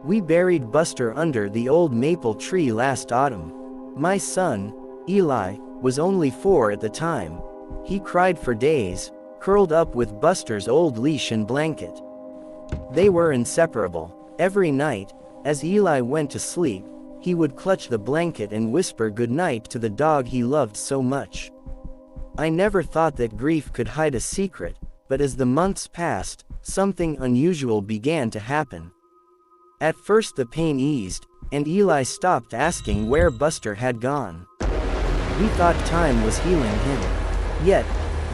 We buried Buster under the old maple tree last autumn. My son, Eli, was only 4 at the time. He cried for days, curled up with Buster's old leash and blanket. They were inseparable. Every night, as Eli went to sleep, he would clutch the blanket and whisper goodnight to the dog he loved so much. I never thought that grief could hide a secret, but as the months passed, something unusual began to happen. At first the pain eased, and Eli stopped asking where Buster had gone. We thought time was healing him. Yet,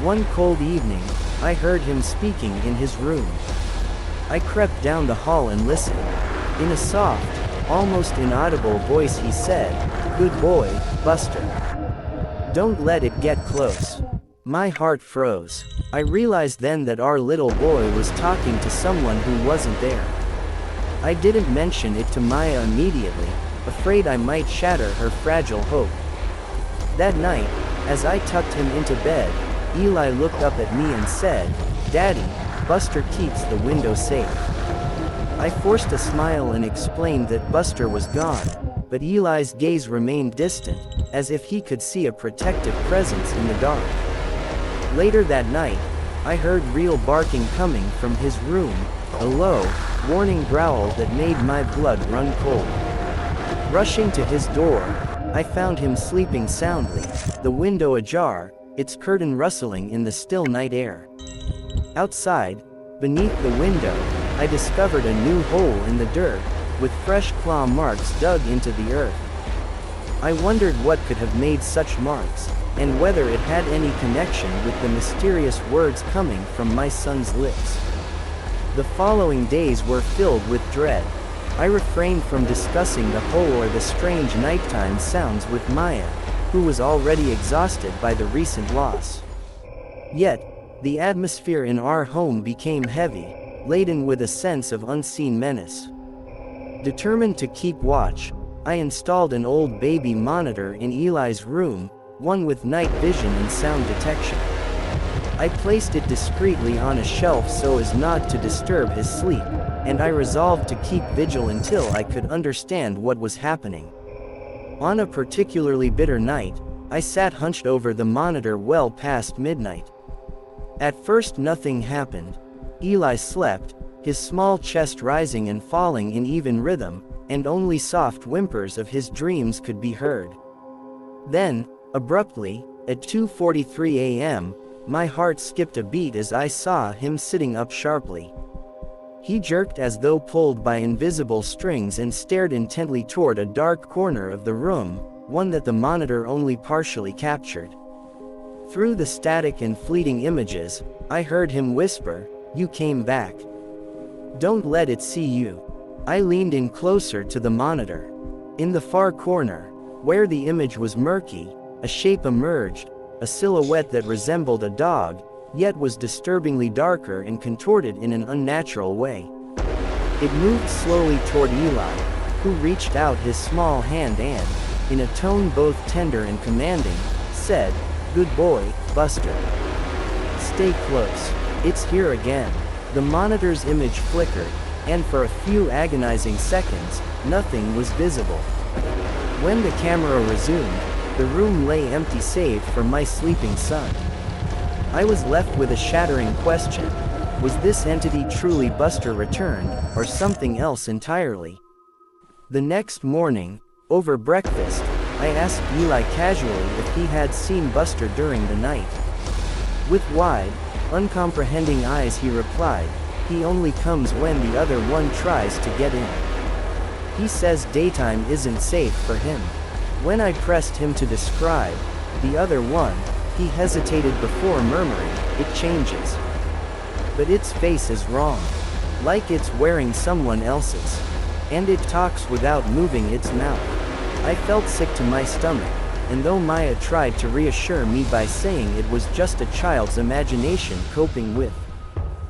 one cold evening, I heard him speaking in his room. I crept down the hall and listened. In a soft, almost inaudible voice he said, "Good boy, Buster. Don't let it get close." My heart froze. I realized then that our little boy was talking to someone who wasn't there. I didn't mention it to Maya immediately, afraid I might shatter her fragile hope. That night, as I tucked him into bed, Eli looked up at me and said, "Daddy, Buster keeps the window safe." I forced a smile and explained that Buster was gone, but Eli's gaze remained distant, as if he could see a protective presence in the dark. Later that night, I heard real barking coming from his room, a low, warning growl that made my blood run cold. Rushing to his door, I found him sleeping soundly, the window ajar, its curtain rustling in the still night air. Outside, beneath the window, I discovered a new hole in the dirt, with fresh claw marks dug into the earth. I wondered what could have made such marks, and whether it had any connection with the mysterious words coming from my son's lips. The following days were filled with dread. I refrained from discussing the hole or the strange nighttime sounds with Maya, who was already exhausted by the recent loss. Yet, the atmosphere in our home became heavy, laden with a sense of unseen menace. Determined to keep watch, I installed an old baby monitor in Eli's room, one with night vision and sound detection. I placed it discreetly on a shelf so as not to disturb his sleep, and I resolved to keep vigil until I could understand what was happening. On a particularly bitter night, I sat hunched over the monitor well past midnight. At first nothing happened. Eli slept, his small chest rising and falling in even rhythm, and only soft whimpers of his dreams could be heard. Then, abruptly, at 2:43 a.m., my heart skipped a beat as I saw him sitting up sharply. He jerked as though pulled by invisible strings and stared intently toward a dark corner of the room, one that the monitor only partially captured. Through the static and fleeting images, I heard him whisper, "You came back. Don't let it see you." I leaned in closer to the monitor. In the far corner, where the image was murky, a shape emerged, a silhouette that resembled a dog, yet was disturbingly darker and contorted in an unnatural way. It moved slowly toward Eli, who reached out his small hand and, in a tone both tender and commanding, said, "Good boy, Buster. Stay close. It's here again." The monitor's image flickered, and for a few agonizing seconds, nothing was visible. When the camera resumed, the room lay empty save for my sleeping son. I was left with a shattering question. Was this entity truly Buster returned, or something else entirely? The next morning, over breakfast, I asked Eli casually if he had seen Buster during the night. With wide, uncomprehending eyes he replied, "He only comes when the other one tries to get in. He says daytime isn't safe for him." When I pressed him to describe the other one, he hesitated before murmuring, "It changes. But its face is wrong. Like it's wearing someone else's. And it talks without moving its mouth." I felt sick to my stomach, and though Maya tried to reassure me by saying it was just a child's imagination coping with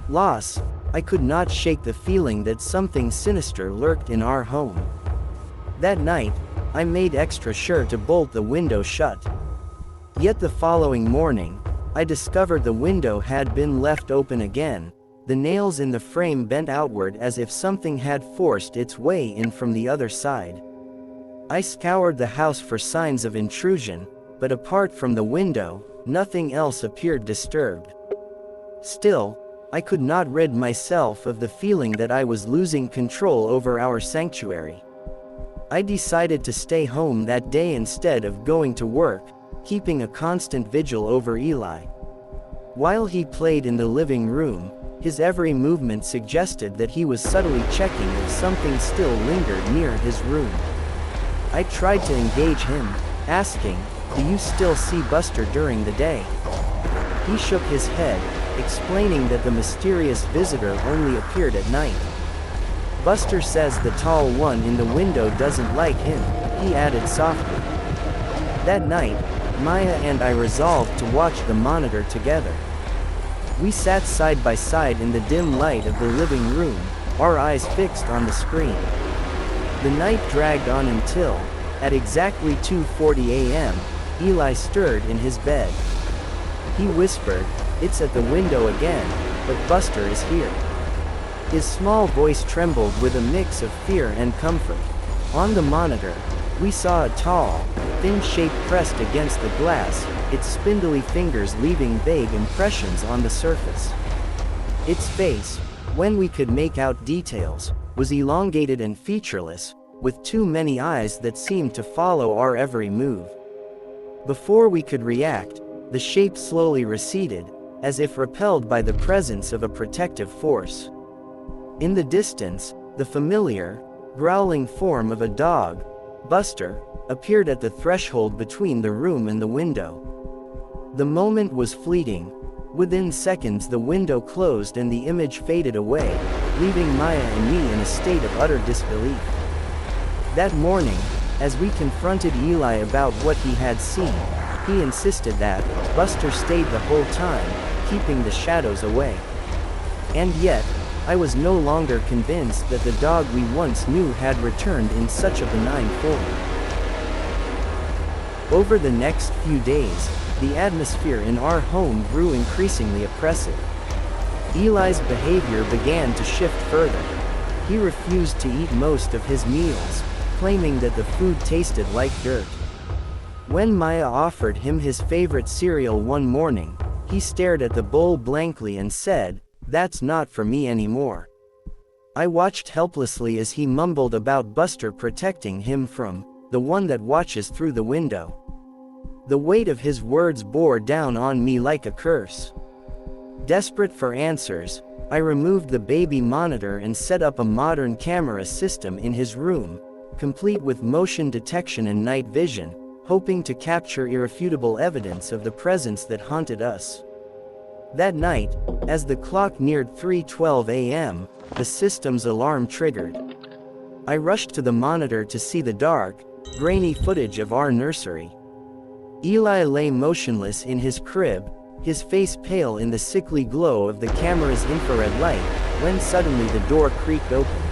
loss, I could not shake the feeling that something sinister lurked in our home. That night, I made extra sure to bolt the window shut. Yet the following morning, I discovered the window had been left open again, The nails in the frame bent outward as if something had forced its way in from the other side. I scoured the house for signs of intrusion, but apart from the window, nothing else appeared disturbed. Still, I could not rid myself of the feeling that I was losing control over our sanctuary. I decided to stay home that day instead of going to work, keeping a constant vigil over Eli. While he played in the living room, his every movement suggested that he was subtly checking if something still lingered near his room. I tried to engage him, asking, "Do you still see Buster during the day?" He shook his head, explaining that the mysterious visitor only appeared at night. "Buster says the tall one in the window doesn't like him," he added softly. That night, Maya and I resolved to watch the monitor together. We sat side by side in the dim light of the living room, our eyes fixed on the screen. The night dragged on until, at exactly 2:40 a.m., Eli stirred in his bed. He whispered, "It's at the window again, but Buster is here." His small voice trembled with a mix of fear and comfort. On the monitor, we saw a tall, thin shape pressed against the glass, its spindly fingers leaving vague impressions on the surface. Its face, when we could make out details, was elongated and featureless, with too many eyes that seemed to follow our every move. Before we could react, the shape slowly receded, as if repelled by the presence of a protective force. In the distance, the familiar, growling form of a dog, Buster, appeared at the threshold between the room and the window. The moment was fleeting. Within seconds the window closed and the image faded away, leaving Maya and me in a state of utter disbelief. That morning, as we confronted Eli about what he had seen, he insisted that Buster stayed the whole time, keeping the shadows away. And yet, I was no longer convinced that the dog we once knew had returned in such a benign form. Over the next few days, the atmosphere in our home grew increasingly oppressive. Eli's behavior began to shift further. He refused to eat most of his meals, claiming that the food tasted like dirt. When Maya offered him his favorite cereal one morning, he stared at the bowl blankly and said, "That's not for me anymore." I watched helplessly as he mumbled about Buster protecting him from the one that watches through the window. The weight of his words bore down on me like a curse. Desperate for answers, I removed the baby monitor and set up a modern camera system in his room, complete with motion detection and night vision, hoping to capture irrefutable evidence of the presence that haunted us. That night, as the clock neared 3:12 a.m., the system's alarm triggered. I rushed to the monitor to see the dark, grainy footage of our nursery. Eli lay motionless in his crib, his face pale in the sickly glow of the camera's infrared light, when suddenly the door creaked open.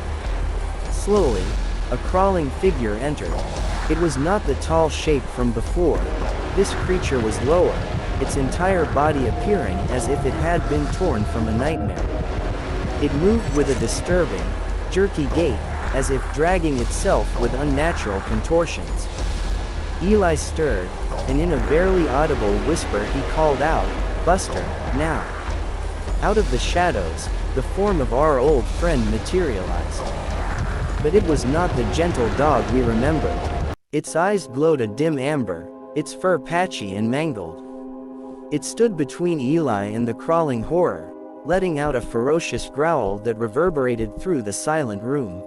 Slowly, a crawling figure entered. It was not the tall shape from before. This creature was lower, its entire body appearing as if it had been torn from a nightmare. It moved with a disturbing, jerky gait, as if dragging itself with unnatural contortions. Eli stirred, and in a barely audible whisper he called out, "Buster, now!" Out of the shadows, the form of our old friend materialized. But it was not the gentle dog we remembered. Its eyes glowed a dim amber, its fur patchy and mangled. It stood between Eli and the crawling horror, letting out a ferocious growl that reverberated through the silent room.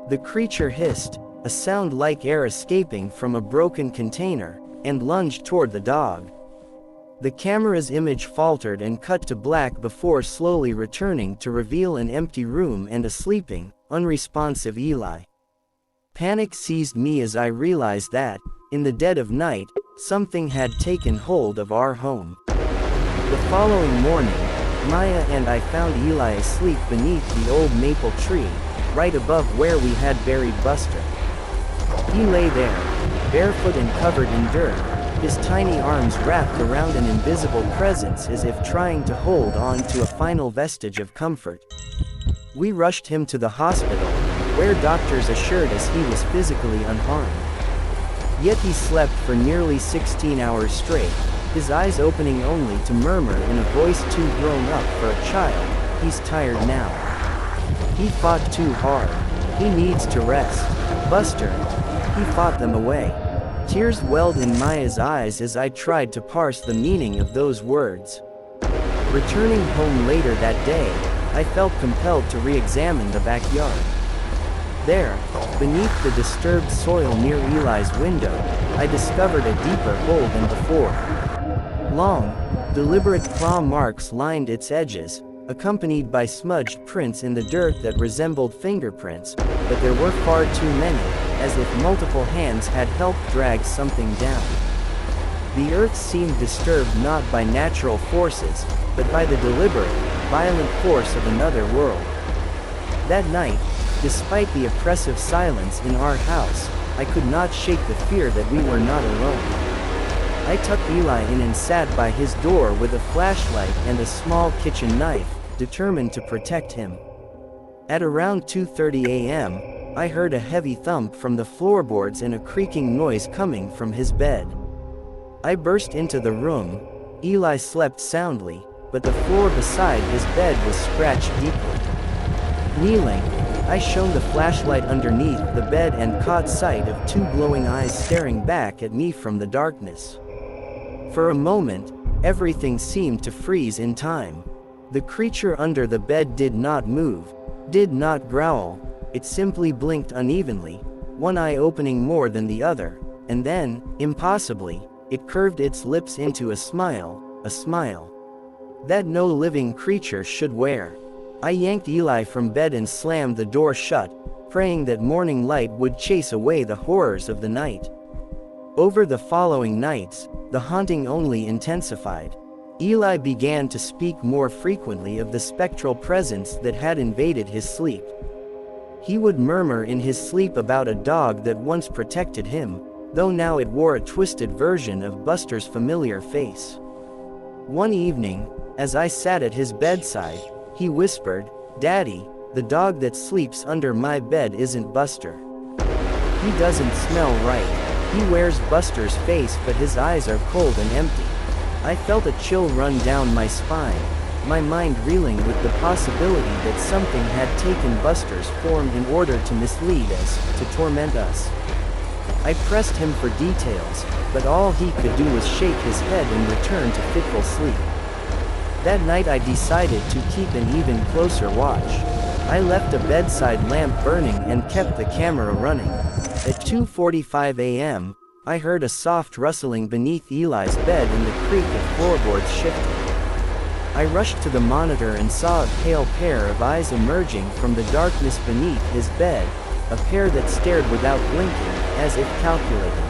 The creature hissed, a sound like air escaping from a broken container, and lunged toward the dog. The camera's image faltered and cut to black before slowly returning to reveal an empty room and a sleeping, unresponsive Eli. Panic seized me as I realized that, in the dead of night, something had taken hold of our home. The following morning, Maya and I found Eli asleep beneath the old maple tree, right above where we had buried Buster. He lay there, barefoot and covered in dirt, his tiny arms wrapped around an invisible presence as if trying to hold on to a final vestige of comfort. We rushed him to the hospital, where doctors assured us he was physically unharmed. Yet he slept for nearly 16 hours straight, his eyes opening only to murmur in a voice too grown up for a child, "He's tired now. He fought too hard. He needs to rest. Buster." He fought them away. Tears welled in Maya's eyes as I tried to parse the meaning of those words. Returning home later that day, I felt compelled to re-examine the backyard. There, beneath the disturbed soil near Eli's window, I discovered a deeper hole than before. Long, deliberate claw marks lined its edges, accompanied by smudged prints in the dirt that resembled fingerprints, but there were far too many, as if multiple hands had helped drag something down. The earth seemed disturbed not by natural forces, but by the deliberate, violent force of another world. That night, despite the oppressive silence in our house, I could not shake the fear that we were not alone. I tucked Eli in and sat by his door with a flashlight and a small kitchen knife, determined to protect him. At around 2:30 a.m., I heard a heavy thump from the floorboards and a creaking noise coming from his bed. I burst into the room. Eli slept soundly, but the floor beside his bed was scratched deeply. Kneeling, I shone the flashlight underneath the bed and caught sight of two glowing eyes staring back at me from the darkness. For a moment, everything seemed to freeze in time. The creature under the bed did not move, did not growl. It simply blinked unevenly, one eye opening more than the other, and then, impossibly, it curved its lips into a smile that no living creature should wear. I yanked Eli from bed and slammed the door shut, praying that morning light would chase away the horrors of the night. Over the following nights, the haunting only intensified. Eli began to speak more frequently of the spectral presence that had invaded his sleep. He would murmur in his sleep about a dog that once protected him, though now it wore a twisted version of Buster's familiar face. One evening, as I sat at his bedside, he whispered, "Daddy, the dog that sleeps under my bed isn't Buster. He doesn't smell right. He wears Buster's face but his eyes are cold and empty." I felt a chill run down my spine, my mind reeling with the possibility that something had taken Buster's form in order to mislead us, to torment us. I pressed him for details, but all he could do was shake his head and return to fitful sleep. That night I decided to keep an even closer watch. I left a bedside lamp burning and kept the camera running. At 2:45 a.m., I heard a soft rustling beneath Eli's bed and the creak of floorboards shifting. I rushed to the monitor and saw a pale pair of eyes emerging from the darkness beneath his bed, a pair that stared without blinking, as if calculating.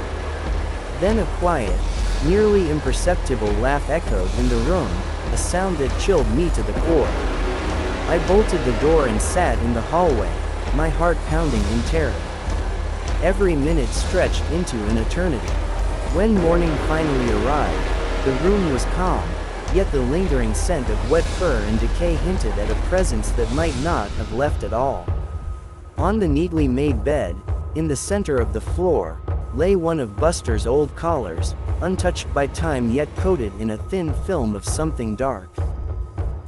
Then a quiet, nearly imperceptible laugh echoed in the room, a sound that chilled me to the core. I bolted the door and sat in the hallway, my heart pounding in terror. Every minute stretched into an eternity. When morning finally arrived, the room was calm, yet the lingering scent of wet fur and decay hinted at a presence that might not have left at all. On the neatly made bed, in the center of the floor, lay one of Buster's old collars, untouched by time yet coated in a thin film of something dark.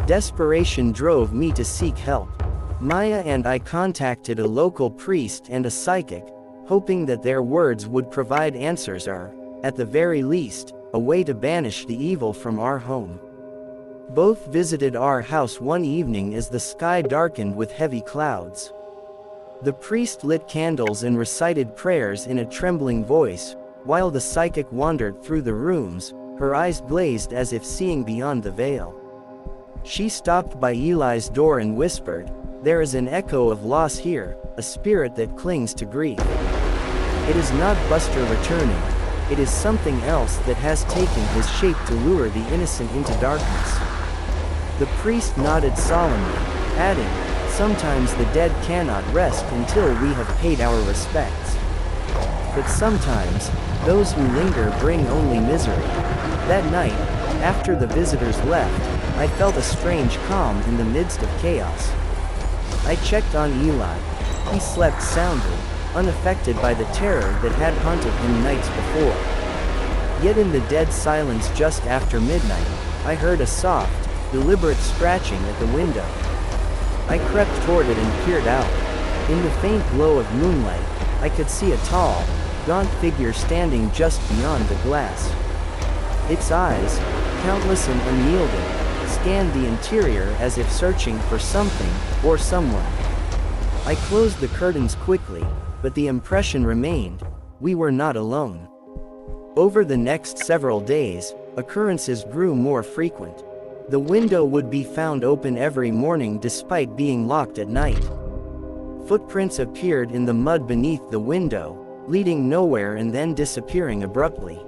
Desperation drove me to seek help. Maya and I contacted a local priest and a psychic, hoping that their words would provide answers or, at the very least, a way to banish the evil from our home. Both visited our house one evening as the sky darkened with heavy clouds. The priest lit candles and recited prayers in a trembling voice, while the psychic wandered through the rooms, her eyes glazed as if seeing beyond the veil. She stopped by Eli's door and whispered, "There is an echo of loss here, a spirit that clings to grief. It is not Buster returning, it is something else that has taken his shape to lure the innocent into darkness." The priest nodded solemnly, adding, "Sometimes the dead cannot rest until we have paid our respects. But sometimes, Those who linger bring only misery. That night, after the visitors left, I felt a strange calm in the midst of chaos. I checked on Eli. He slept soundly, unaffected by the terror that had haunted him nights before. Yet in the dead silence just after midnight, I heard a soft, deliberate scratching at the window. I crept toward it and peered out. In the faint glow of moonlight, I could see a tall, gaunt figure standing just beyond the glass. Its eyes, countless and unyielding, scanned the interior as if searching for something, or someone. I closed the curtains quickly, but the impression remained: we were not alone. Over the next several days, occurrences grew more frequent. The window would be found open every morning despite being locked at night. Footprints appeared in the mud beneath the window, leading nowhere and then disappearing abruptly.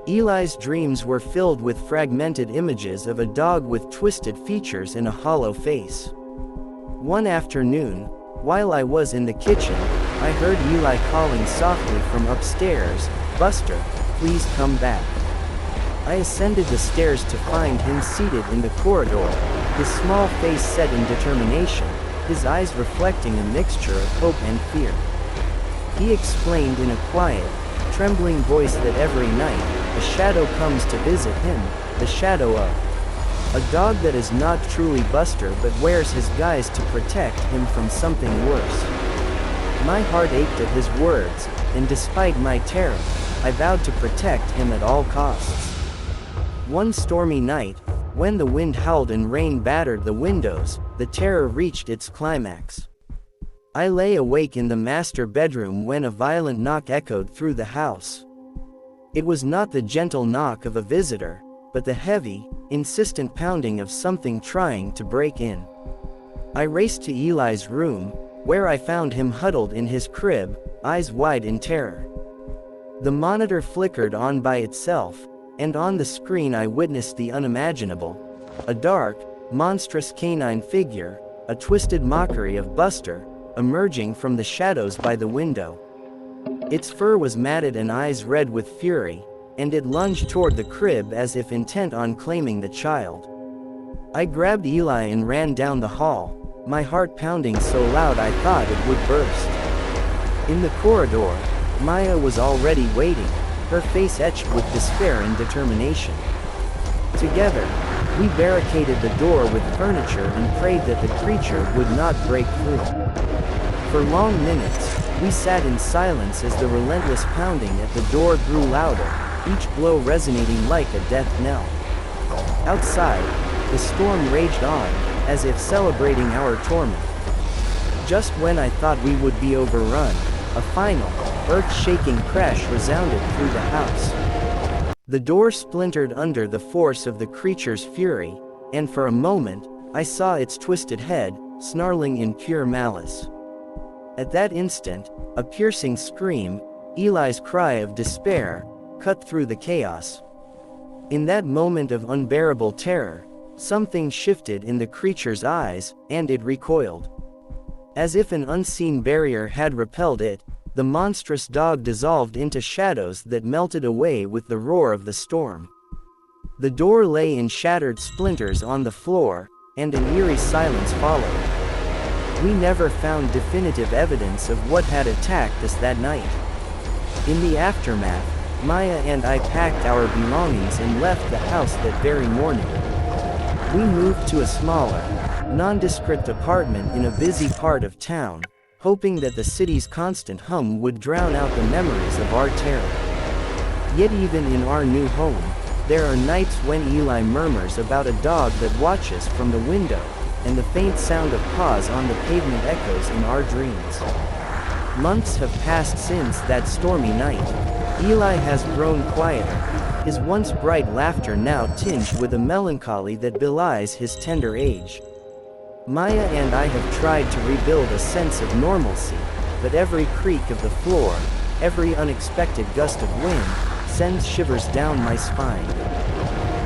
Eli's dreams were filled with fragmented images of a dog with twisted features and a hollow face. One afternoon, while I was in the kitchen, I heard Eli calling softly from upstairs, "Buster, please come back." I ascended the stairs to find him seated in the corridor, his small face set in determination, his eyes reflecting a mixture of hope and fear. He explained in a quiet, trembling voice that every night, a shadow comes to visit him, the shadow of a dog that is not truly Buster but wears his guise to protect him from something worse. My heart ached at his words, and despite my terror, I vowed to protect him at all costs. One stormy night, when the wind howled and rain battered the windows, the terror reached its climax. I lay awake in the master bedroom when a violent knock echoed through the house. It was not the gentle knock of a visitor, but the heavy, insistent pounding of something trying to break in. I raced to Eli's room, where I found him huddled in his crib, eyes wide in terror. The monitor flickered on by itself, and on the screen I witnessed the unimaginable. A dark, monstrous canine figure, a twisted mockery of Buster, emerging from the shadows by the window. Its fur was matted and eyes red with fury, and it lunged toward the crib as if intent on claiming the child. I grabbed Eli and ran down the hall, my heart pounding so loud I thought it would burst. In the corridor, Maya was already waiting, her face etched with despair and determination. Together, we barricaded the door with furniture and prayed that the creature would not break through. For long minutes, we sat in silence as the relentless pounding at the door grew louder, each blow resonating like a death knell. Outside, the storm raged on, as if celebrating our torment. Just when I thought we would be overrun, a final, earth-shaking crash resounded through the house. The door splintered under the force of the creature's fury, and for a moment, I saw its twisted head, snarling in pure malice. At that instant, a piercing scream, Eli's cry of despair, cut through the chaos. In that moment of unbearable terror, something shifted in the creature's eyes, and it recoiled. As if an unseen barrier had repelled it, the monstrous dog dissolved into shadows that melted away with the roar of the storm. The door lay in shattered splinters on the floor, and an eerie silence followed. We never found definitive evidence of what had attacked us that night. In the aftermath, Maya and I packed our belongings and left the house that very morning. We moved to a smaller, nondescript apartment in a busy part of town, hoping that the city's constant hum would drown out the memories of our terror. Yet even in our new home, there are nights when Eli murmurs about a dog that watches from the window, and the faint sound of paws on the pavement echoes in our dreams. Months have passed since that stormy night. Eli has grown quieter, his once bright laughter now tinged with a melancholy that belies his tender age. Maya and I have tried to rebuild a sense of normalcy, but every creak of the floor, every unexpected gust of wind, sends shivers down my spine.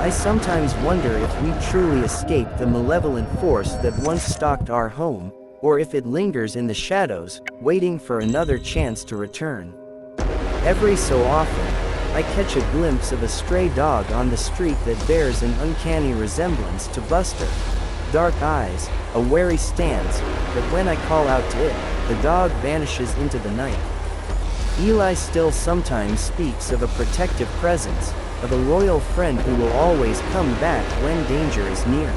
I sometimes wonder if we truly escaped the malevolent force that once stalked our home, or if it lingers in the shadows, waiting for another chance to return. Every so often, I catch a glimpse of a stray dog on the street that bears an uncanny resemblance to Buster. Dark eyes, a wary stance, but when I call out to it, the dog vanishes into the night. Eli still sometimes speaks of a protective presence, of a loyal friend who will always come back when danger is near.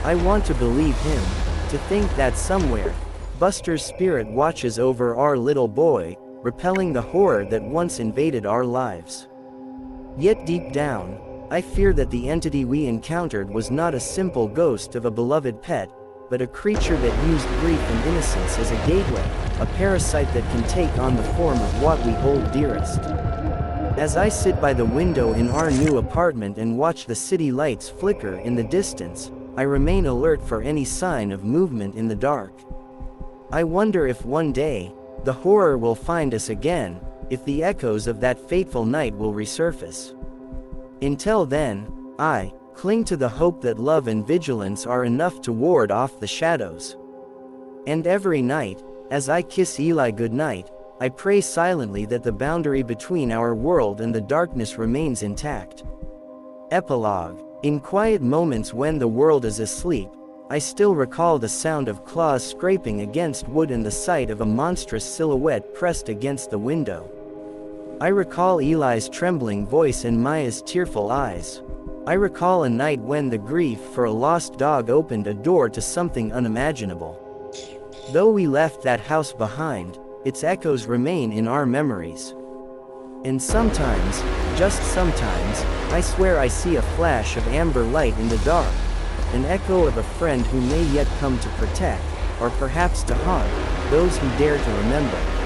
I want to believe him, to think that somewhere, Buster's spirit watches over our little boy, repelling the horror that once invaded our lives. Yet deep down, I fear that the entity we encountered was not a simple ghost of a beloved pet, but a creature that used grief and innocence as a gateway, a parasite that can take on the form of what we hold dearest. As I sit by the window in our new apartment and watch the city lights flicker in the distance, I remain alert for any sign of movement in the dark. I wonder if one day, the horror will find us again, if the echoes of that fateful night will resurface. Until then, I cling to the hope that love and vigilance are enough to ward off the shadows. And every night, as I kiss Eli goodnight, I pray silently that the boundary between our world and the darkness remains intact. Epilogue. In quiet moments when the world is asleep, I still recall the sound of claws scraping against wood and the sight of a monstrous silhouette pressed against the window. I recall Eli's trembling voice and Maya's tearful eyes. I recall a night when the grief for a lost dog opened a door to something unimaginable. Though we left that house behind, its echoes remain in our memories. And sometimes, just sometimes, I swear I see a flash of amber light in the dark, an echo of a friend who may yet come to protect, or perhaps to haunt, those who dare to remember.